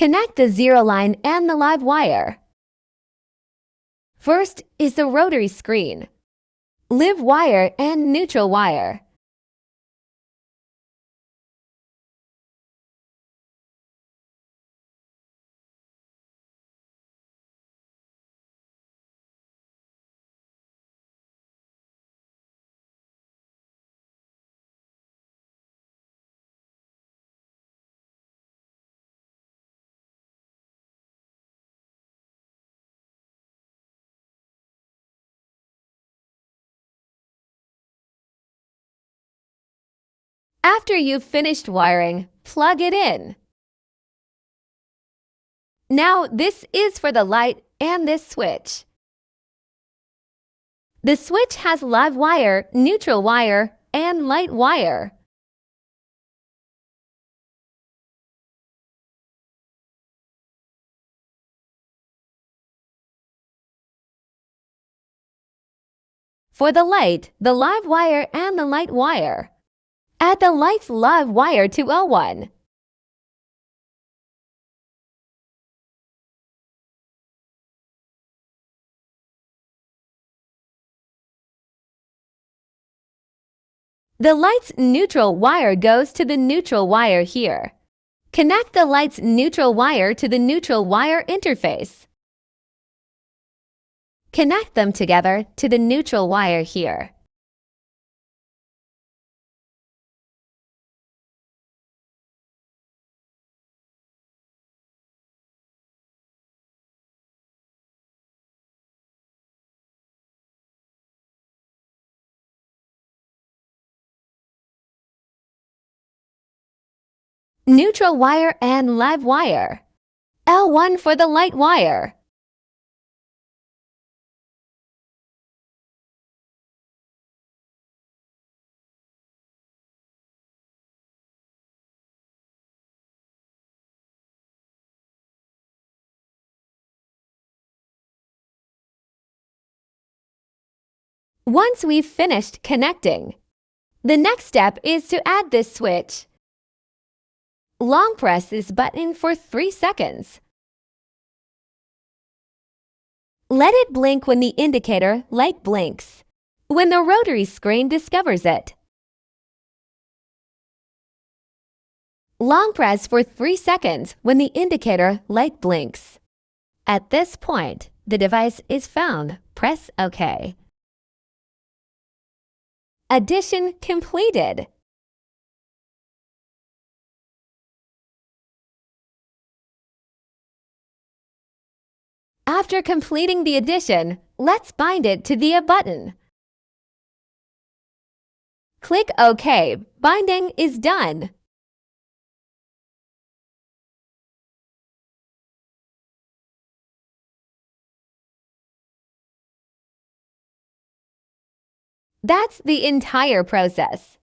Connect the zero line and the live wire. First is the rotary screen, live wire and neutral wire. After you've finished wiring, plug it in. Now this is for the light and this switch. The switch has live wire, neutral wire, and light wire. For the light, the live wire and the light wire. Add the light's live wire to L1. The light's neutral wire goes to the neutral wire here. Connect the light's neutral wire to the neutral wire interface. Connect them together to the neutral wire here. Neutral wire and live wire. L1 for the light wire. Once we've finished connecting, the next step is to add this switch. Long press this button for 3 seconds. Let it blink when the indicator light blinks, when the rotary screen discovers it. Long press for 3 seconds when the indicator light blinks. At this point, the device is found. Press OK. Addition completed. After completing the addition, let's bind it to the button. Click OK. Binding is done. That's the entire process.